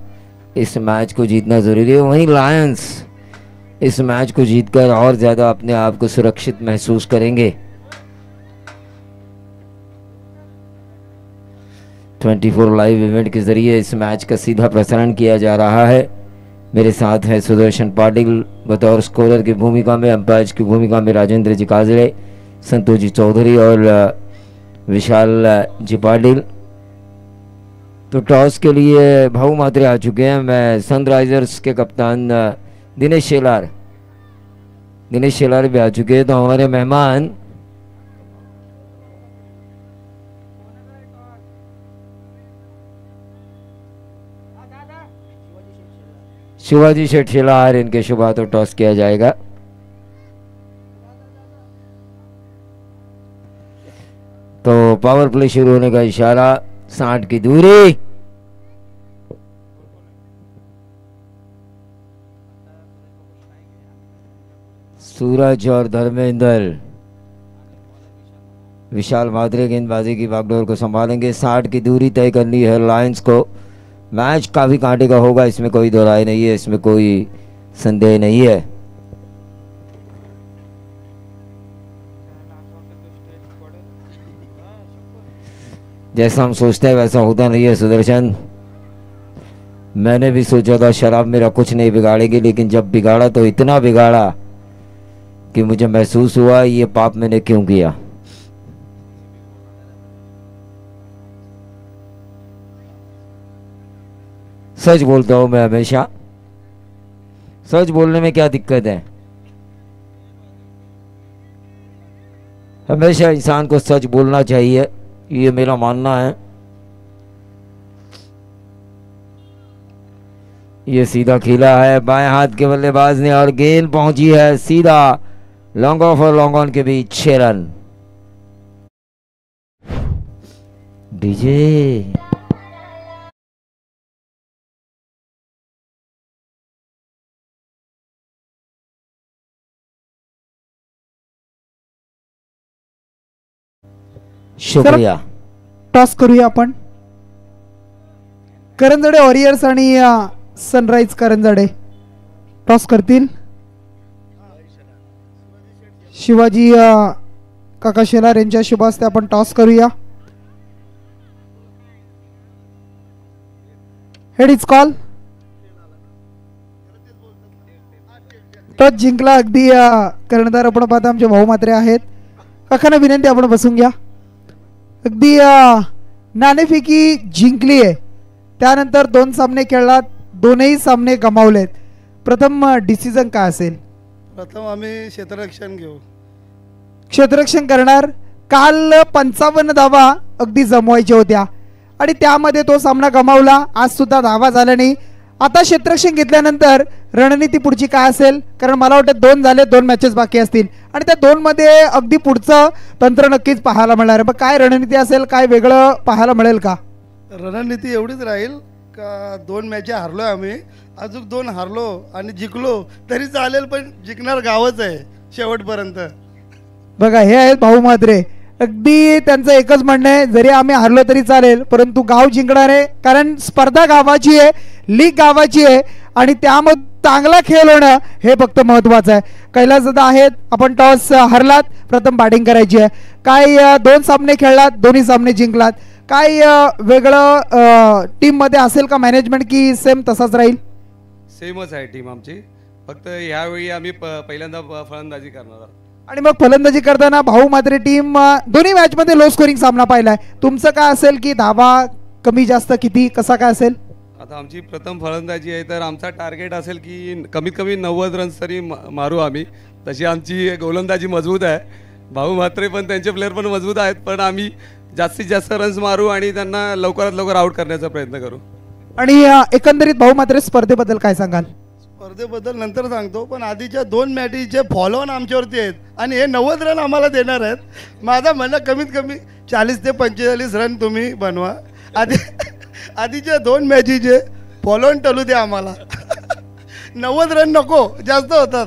B: इस मैच को जीतना ज़रूरी है। वहीं लायंस इस मैच को जीतकर और ज़्यादा अपने आप को सुरक्षित महसूस करेंगे। 24 लाइव इवेंट के ज़रिए इस मैच का सीधा प्रसारण किया जा रहा है। मेरे साथ है सुदर्शन पाटिल बतौर स्कोरर की भूमिका में, अंपायर की भूमिका में राजेंद्र जी काजड़े, संतोष जी चौधरी और विशाल जी पाटिल। तो टॉस के लिए भाऊ मात्रे आ चुके हैं। मैं सनराइजर्स के कप्तान दिनेश शेलार भी आ चुके हैं। तो हमारे मेहमान शिवाजी शेठ शेलार, इनके शुभ हाथों टॉस किया जाएगा। तो पावर प्ले शुरू होने का इशारा, 60 की दूरी, सूरज और धर्मेंद्र, विशाल मात्रे गेंदबाजी की बागडोर को संभालेंगे। 60 की दूरी तय करनी है लायंस को। मैच काफी कांटे का होगा, इसमें कोई दो राय नहीं है, इसमें कोई संदेह नहीं है। जैसा हम सोचते हैं वैसा होता नहीं है सुदर्शन। मैंने भी सोचा था शराब मेरा कुछ नहीं बिगाड़ेगी, लेकिन जब बिगाड़ा तो इतना बिगाड़ा कि मुझे महसूस हुआ ये पाप मैंने क्यों किया। सच बोलता हूं मैं हमेशा। सच बोलने में क्या दिक्कत है? हमेशा इंसान को सच बोलना चाहिए, ये मेरा मानना है। ये सीधा खिला है बाएं हाथ के बल्लेबाज ने और गेंद पहुंची है सीधा लॉन्ग ऑफ और लॉन्ग ऑन के बीच 6 रन। डीजे शुक्रिया।
C: टॉस करूया आपण। करंजडे वॉरियर्स आणि सनराइज करंजडे टॉस करतील। शिवाजी काका शेलार यांच्या शुभ हस्ते आपण टॉस करूया। Head is call. टॉस जिंकला अगदी कर्णधार आपण पाहता आमचे भाऊ मात्रे आहेत। काकांना विनंती आपण बसून घ्या। अगदी नाणेफेकी जिंकली आहे, त्यानंतर 2 सामने खेळलात, दोनही सामने गमावलेत। प्रथम डिसिजन काय असेल?
D: प्रथम आम्ही क्षेत्ररक्षण घेऊ।
C: क्षेत्ररक्षण करणार। काल 55 धावा अगदी जमवायच्या होत्या आणि त्यामध्ये तो सामना गमावला। आज सुद्धा धावा झाल्या नाही। आता क्षेत्ररक्षण घेतल्यानंतर रणनीती पुढची काय असेल? कारण मला वाटतं 2 झाले, 2 मॅचेस बाकी असतील आणि त्या 2 मध्ये अगदी पुढचं तंत्र नक्कीच पाहायला मिळणार आहे। पण काय रणनीती असेल, काय वेगळं पाहायला मिळेल का?
D: रणनीती एवढीच राहील का 2 मॅच हारलो आम्ही, अजून 2 हारलो आणि जिंकलो तरी चालेल, पण जिंकणार गावच आहे शेवटपर्यंत।
C: बघा हे आहेत भाऊ मात्रे, अगदी त्यांचं एकच म्हणणं आहे, जरी आम्ही हारलो तरी चालेल परंतु गाव जिंकणार आहे। कारण स्पर्धा गावाची आहे, लीग गावाची आहे आणि त्यामध्ये चांगला खेळ होणं हे फक्त महत्त्वाचं आहे। कैलास दादा आहेत, आपण टॉस हरलात, प्रथम बॅटिंग करायची आहे। काय 2 सामने खेळलात, दोन्ही सामने जिंकलात, काय वेगळं टीम मध्ये असेल का मॅनेजमेंट की सेम तसाच राहील?
E: सेमच आहे टीम आमची, फक्त यावेळी आम्ही पहिल्यांदा फलंदाजी करणार आहोत।
C: आणि मग फलंदाजी करताना भाऊ मात्रे टीम दोन्ही मॅच मध्ये लो स्कोरिंग सामना पाहिलाय, तुमचं काय असेल की धावा कमी जास्त किती कसा काय असेल?
E: आता आमची प्रथम फलंदाजी आहे, तर आमचा टार्गेट असेल की कमीत कमी 90 रन्स तरी मारू आम्ही। तशी आमची गोलंदाजी मजबूत आहे, भाऊ म्हात्रे पण त्यांचे प्लेयर पण मजबूत आहेत, पण आम्ही जास्तीत जास्त रन्स मारू आणि त्यांना लवकरात लवकर आउट करण्याचा प्रयत्न करू.
C: आणि एकंदरीत भाऊ मात्र स्पर्धेबद्दल काय सांगाल?
D: स्पर्धेबद्दल नंतर सांगतो, पण आधीच्या 2 मॅचेसचे फॉलो ऑन आमच्यावरती आहेत आणि हे 90 रन आम्हाला देणार आहेत. माझं म्हणणं कमीत कमी 40 ते 45 रन तुम्ही बनवा. आधीच्या 2 मॅचेसचे फॉलो ऑन टलू द्या आम्हाला. 90 रन नको, जास्त होतात.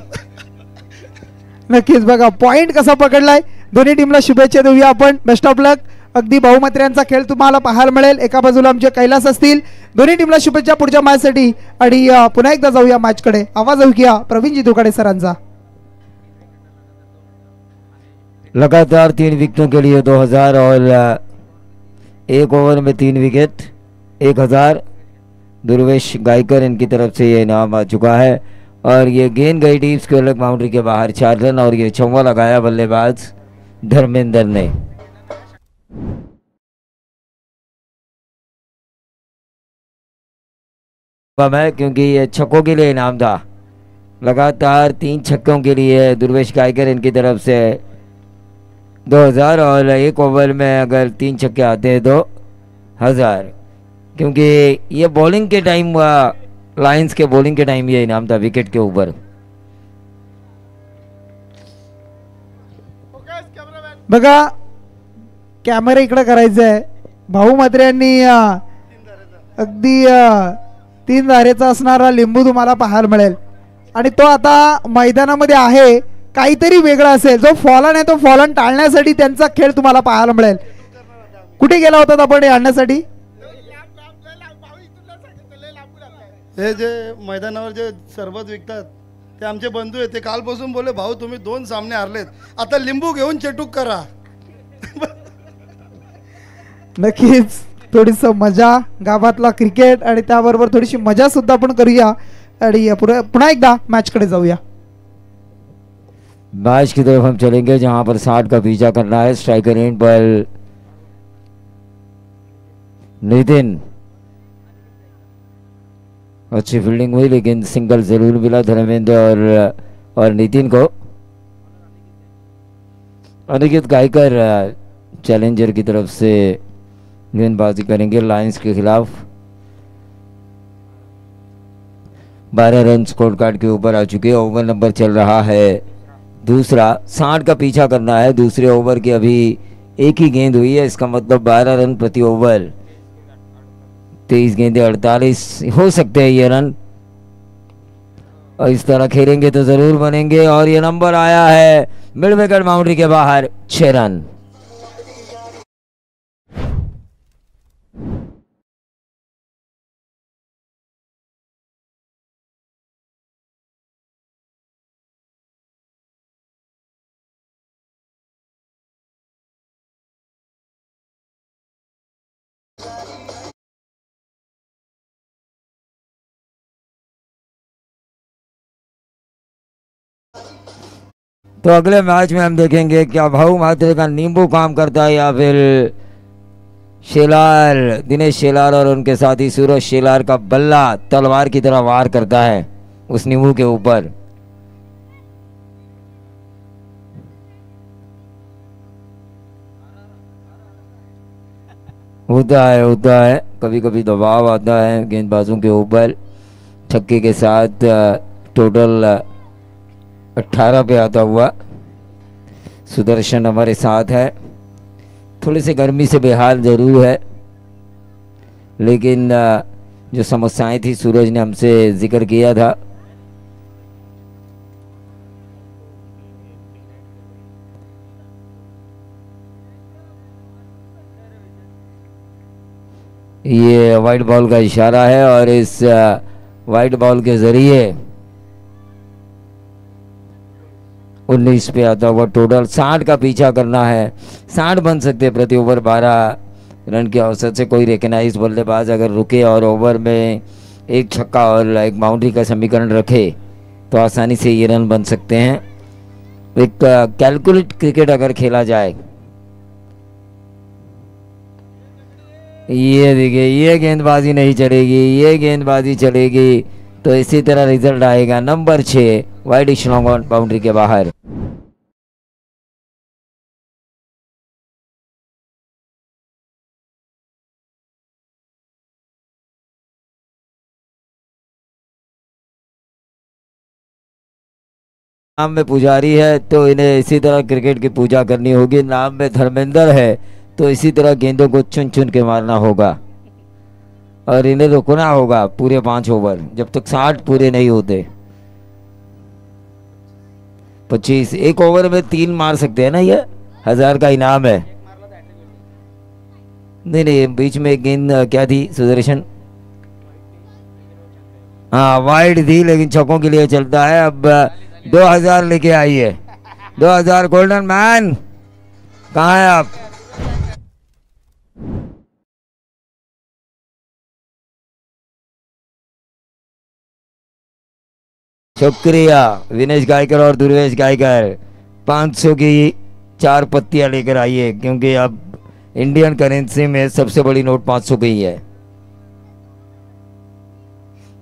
C: नक्कीच बघा पॉइंट कसा पकडलाय. दोन्ही टीमला शुभेच्छा देऊया आपण. Best of luck. अगदी बहुमात्र्यांचा खेळ तुम्हाला पाहायला मिळेल. एका बाजूला आमचे कैलास असतील. दोन्ही टीमला शुभेच्छा पुढच्या मॅचसाठी. आणि पुन्हा एकदा जाऊया मॅचकडे. आवाज ऐकूया प्रवीणजी दुकाडे सरांचा.
B: लगातार 3 विकेटों के लिए 2000 और 1 ओवर में 3 विकेट 1000 दुर्वेश गायकर इनकी तरफ से ये इनाम आ चुका है. और ये गेंद गई डीप स्क्वायर बाउंड्री के बाहर 4 रन. और ये चौवा लगाया बल्लेबाज धर्मेंद्र ने. है क्योंकि ये छक्कों के लिए इनाम था. लगातार 3 छक्कों के लिए दुर्वेश गायकर इनकी तरफ से 2000 और 1 ओवर में अगर 3 छक्के आते हैं तो 1000. क्योंकि ये बॉलिंग के टाइम लायंस के बॉलिंग के टाइम ये इनाम था विकेट के ऊपर.
C: बघा कॅमेरा इकडे करायचा आहे. भाऊ मात्रे यांनी अगदी 3 धारेचा असणारा लिंबू तुम्हाला पाहायला मिळेल. आणि तो आता मैदानामध्ये आहे. काहीतरी वेगळा असेल. जो फॉलन आहे तो फॉलन टाळण्यासाठी त्यांचा खेळ तुम्हाला पाहायला मिळेल. कुठे गेला होता आपण हे आणण्यासाठी?
D: हे जे मैदानावर जे सरबत विकतात ते आमचे बंधू आहेत. ते कालपासून बोले भाऊ तुम्ही 2 सामने हारलेत, आता लिंबू घेऊन चटूक करा.
C: नक्कीच थोडीस मजा गावातला क्रिकेट आणि त्याबरोबर थोडीशी मजा सुद्धा आपण करूया. आणि पुन्हा एकदा मॅचकडे जाऊया.
B: मैच की तरफ हम चलेंगे जहां पर 60 का पीछा करना है. स्ट्राइकर एंड पर नितिन. अच्छी फील्डिंग हुई लेकिन सिंगल जरूर मिला धर्मेंद्र और नितिन को. अनिकेत गायकर चैलेंजर की तरफ से गेंदबाजी करेंगे लायंस के खिलाफ. 12 रन स्कोर कार्ड के ऊपर आ चुके. ओवर नंबर चल रहा है दूसरा. 60 का पीछा करना है. दूसरे ओवर की अभी एक ही गेंद हुई है. इसका मतलब 12 रन प्रति ओवर. 23 गेंदे 48 हो सकते हैं ये रन. और इस तरह खेलेंगे तो जरूर बनेंगे. और ये नंबर आया है मिड विकेट बाउंड्री के बाहर 6 रन. तो अगले मैच में हम देखेंगे क्या भाऊ मात्रे का नींबू काम करता है या फिर शेलार दिनेश शेलार और उनके साथी सूरज शेलार का बल्ला तलवार की तरह वार करता है उस नींबू के ऊपर. होता है कभी कभी दबाव आता है गेंदबाजों के ऊपर. छक्के के साथ टोटल 18 पे आता हुआ सुदर्शन हमारे साथ है. थोड़ी सी गर्मी से बेहाल ज़रूर है लेकिन जो समस्याएं थी सूरज ने हमसे जिक्र किया था. ये वाइट बॉल का इशारा है और इस वाइट बॉल के ज़रिए 19 पे आता हुआ टोटल 60 का पीछा करना है. 60 बन सकते प्रति ओवर. 12 रन के औसत से कोई रिकग्नाइज बल्लेबाज अगर रुके और ओवर में एक छक्का और एक बाउंड्री का समीकरण रखे तो आसानी से ये रन बन सकते हैं. एक कैलकुलेट क्रिकेट अगर खेला जाए. ये देखिए ये गेंदबाजी नहीं चलेगी. ये गेंदबाजी चलेगी तो इसी तरह रिजल्ट आएगा. Number 6 wide strong on boundary के बाहर. नाम में पुजारी है तो इन्हें इसी तरह क्रिकेट की पूजा करनी होगी। नाम में धर्मेंद्र है तो इसी तरह गेंदों को चुन चुन के मारना होगा और इन्हें रुकना होगा पूरे 5 ओवर, जब तक 60 पूरे नहीं होते। 25 एक ओवर में 3 मार सकते हैं ना, ये 1000 का इनाम है। नहीं नहीं, बीच में एक गेंद क्या थी सुदर्शन? हाँ वाइड थी, लेकिन छक्कों के लिए चलता है। अब 2000 लेके आइए, 2000 गोल्डन मैन, कहाँ है आप? शुक्रिया विनेश गायकर और दुर्वेश गायकर, 500 की 4 पत्तियां लेकर आइए, क्योंकि अब इंडियन करेंसी में सबसे बड़ी नोट 500 की ही है।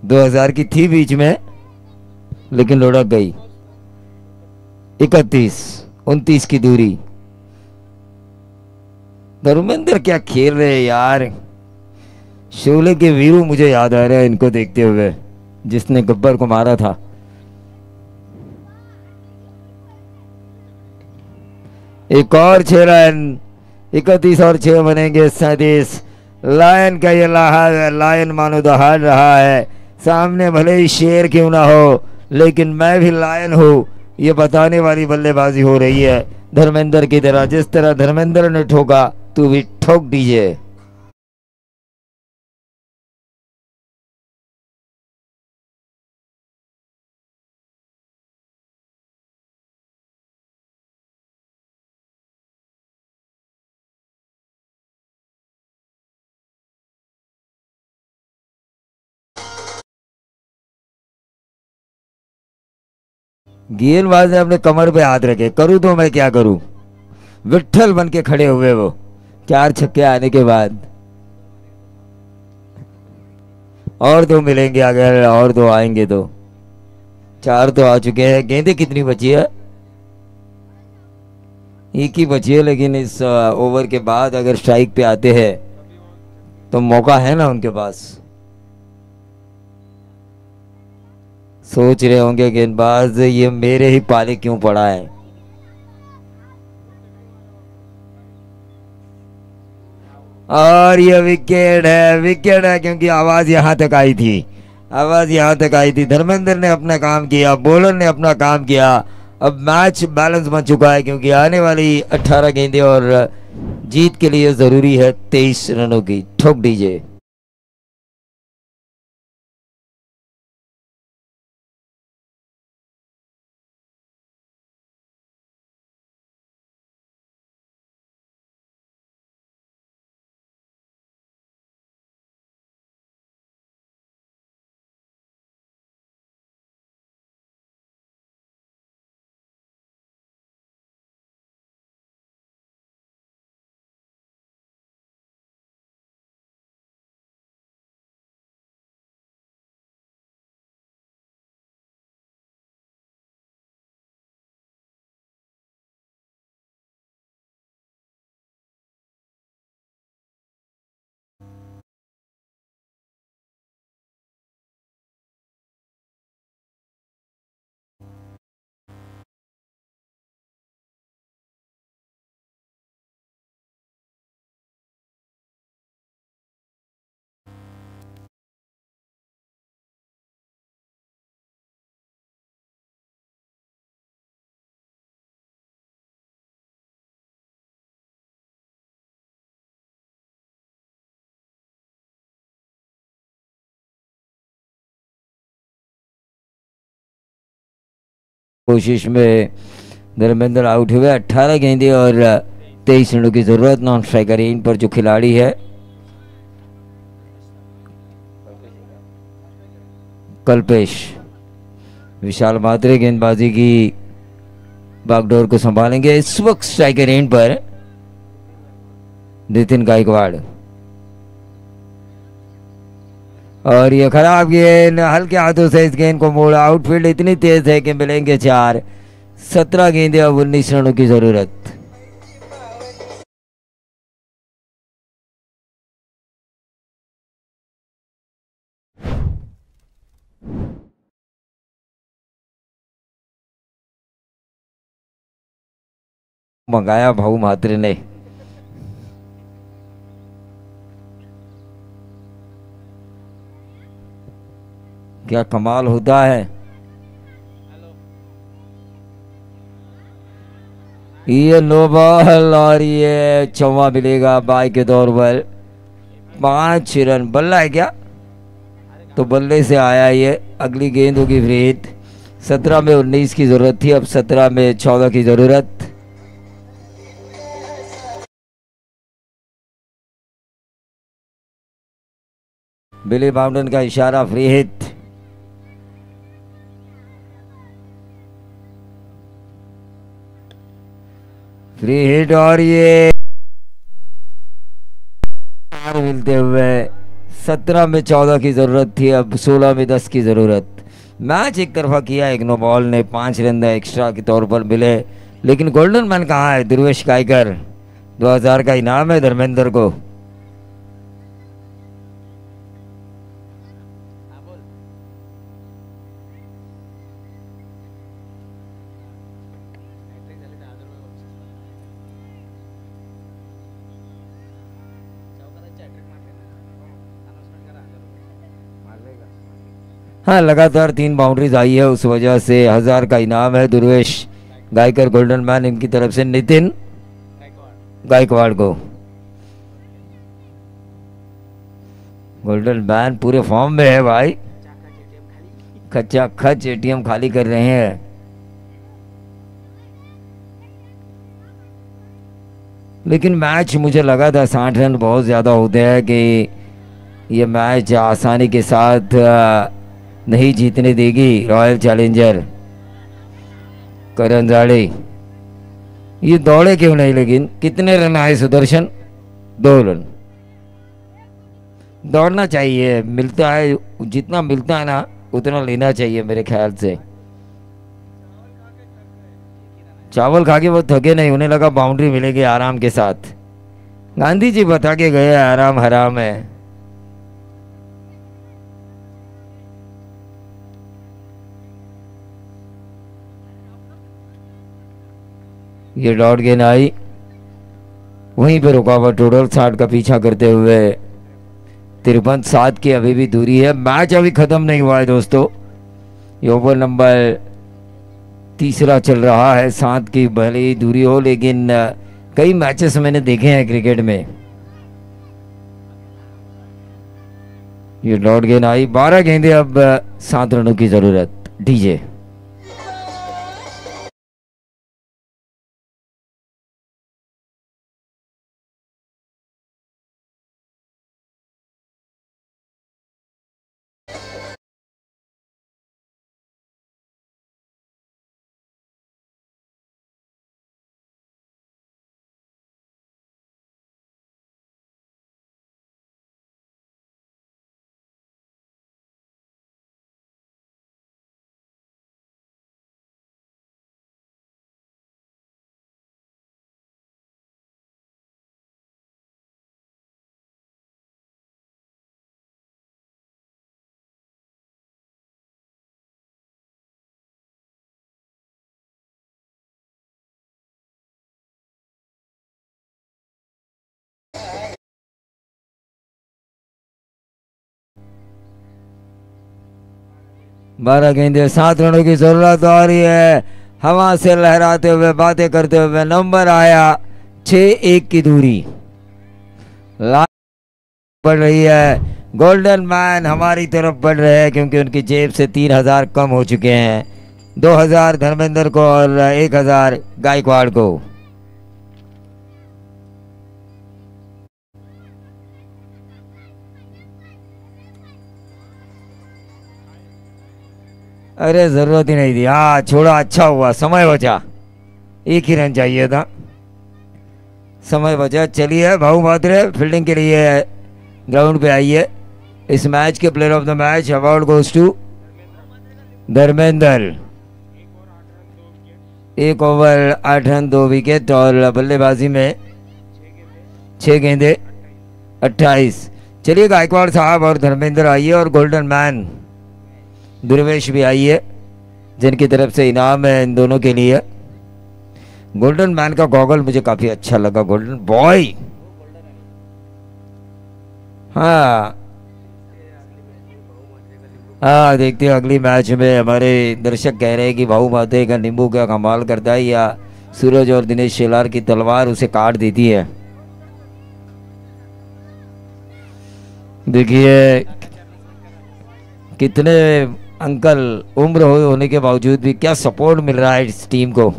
B: 2000 की थी बीच में, लेकिन लुढ़क गई। 31 29 की दूरी। धर्मेंद्र क्या खेल रहे हैं यार। शोले के वीरू मुझे याद आ रहा है इनको देखते हुए, जिसने गब्बर को मारा था। एक और 6 रन, 31 और 6 बनेंगे 37। लायन का ये लायन मानो दहाड़ रहा है। सामने भले ही शेर क्यों ना हो, लेकिन मैं भी लायन हूं, ये बताने वाली बल्लेबाजी हो रही है धर्मेंद्र की तरह। जिस तरह धर्मेंद्र ने ठोका, तू भी ठोक दीजिए। गेंदबाज ने अपने कमर पे हाथ रखे, करूं तो मैं क्या करूं। विट्ठल बन के खड़े हुए वो 4 छक्के आने के बाद। और 2 मिलेंगे अगर और 2 आएंगे तो। 4 तो आ चुके हैं। गेंदें कितनी बची है? एक ही बची है, लेकिन इस ओवर के बाद अगर स्ट्राइक पे आते हैं तो मौका है ना उनके पास। सोच रहे होंगे गेंदबाज, ये मेरे ही पाले क्यों पड़ा है। और ये विकेट है, विकेट है, क्योंकि आवाज यहां तक आई थी, आवाज यहां तक आई थी। धर्मेंद्र ने अपना काम किया, बॉलर ने अपना काम किया। अब मैच बैलेंस बन चुका है, क्योंकि आने वाली 18 गेंदें और जीत के लिए जरूरी है 23 रनों की। ठोक दीजिए। कोशिश में धर्मेंद्र आउट हुए। 18 गेंदें और 23 रनों की जरूरत नॉन स्ट्राइकर इन पर जो खिलाड़ी है कल्पेश। विशाल मात्रे गेंदबाजी की बागडोर को संभालेंगे। इस वक्त स्ट्राइकर एंड पर नितिन गायकवाड़। और ये खराब गेंद, हल्के हाथों से इस गेंद को मोड़ा। आउटफील्ड इतनी तेज है कि मिलेंगे 4। 17 गेंदें और 19 रनों की जरूरत। मंगाया भाऊ म्हात्रे ने। क्या कमाल होता है। ये नो बॉल और ये चौवा मिलेगा बाई के तौर पर। 5 रन। बल्ला है क्या? तो बल्ले से आया ये। अगली गेंद होगी फ्री हिट। 17 में 19 की जरूरत थी, अब 17 में 14 की जरूरत। बिली बाउंडन का इशारा, फ्री हिट। फ्री हिट और ये मिलते हुए 17 में 14 की जरूरत थी, अब 16 में 10 की जरूरत। मैच एक तरफा किया एक नो बॉल ने। 5 रन एक्स्ट्रा के तौर पर मिले, लेकिन गोल्डन मैन कहाँ है? ध्रुवेश गायकर। 2000 का इनाम है धर्मेंद्र को। हाँ, लगातार 3 बाउंड्रीज आई है, उस वजह से 1000 का इनाम है ध्रुवेश गायकर गोल्डन मैन इनकी तरफ से नितिन गायकवाड़ को। गोल्डन मैन पूरे फॉर्म में है भाई, खच्चा खच एटीएम खाली कर रहे हैं। लेकिन मैच मुझे लगा था 60 रन बहुत ज़्यादा होते हैं कि ये मैच आसानी के साथ नहीं जीतने देगी रॉयल चैलेंजर करंजाड़े। ये दौड़े क्यों नहीं? लेकिन कितने रन आए सुदर्शन? 2 रन। दौड़ना चाहिए, मिलता है जितना मिलता है ना उतना लेना चाहिए मेरे ख्याल से। चावल खा के वो थके नहीं, उन्हें लगा बाउंड्री मिलेगी आराम के साथ। गांधी जी बता के गए आराम हराम है। ये डॉट गेंद आई, वहीं पे रुकावट। टोटल 60 का पीछा करते हुए 53-7 की अभी भी दूरी है। मैच अभी खत्म नहीं हुआ है दोस्तों। ये ओवर नंबर 3 चल रहा है। 7 की भले ही दूरी हो, लेकिन कई मैचेस मैंने देखे हैं क्रिकेट में। ये डॉट गेंद आई। 12 गेंदें, अब 7 रनों की जरूरत। डीजे बारह गेंदे, 7 रनों की जरूरत। और ये हवा से लहराते हुए बातें करते हुए नंबर आया 6-1 की दूरी। बढ़ रही है। गोल्डन मैन हमारी तरफ बढ़ रहे हैं क्योंकि उनकी जेब से 3000 कम हो चुके हैं। 2000 धर्मेंद्र को और 1000 गायकवाड़ को। अरे जरूरत ही नहीं थी। हाँ छोड़ा, अच्छा हुआ, समय बचा। 1 ही रन चाहिए था, समय बचा। चलिए भाऊ म्हात्रे फील्डिंग के लिए ग्राउंड पे आइए। इस मैच के player of the match award goes to Dharmendra. 1 over 8 run 2 wicket और बल्लेबाजी में 6 गेंदे 28। चलिए गायकवाड़ साहब और धर्मेंद्र आइए और गोल्डन मैन ध्रुवेश भी आइए, जिनकी तरफ से इनाम है इन दोनों के लिए। गोल्डन मैन का गॉगल मुझे काफी अच्छा लगा, गोल्डन बॉय। हाँ हाँ, देखते हैं अगली मैच में। हमारे दर्शक कह रहे हैं कि भाऊ माते का नींबू क्या कमाल करता है, या सूरज और दिनेश शेलार की तलवार उसे काट देती है। देखिए कितने अंकल उम्र होने के बावजूद भी क्या सपोर्ट मिल रहा है इस टीम को,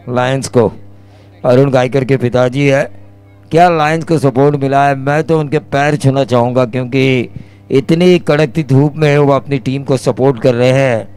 B: लायंस को। अरुण गायकर के पिताजी है, क्या लायंस को सपोर्ट मिला है। मैं तो उनके पैर छूना चाहूँगा, क्योंकि इतनी कड़कती धूप में वो अपनी टीम को सपोर्ट कर रहे हैं।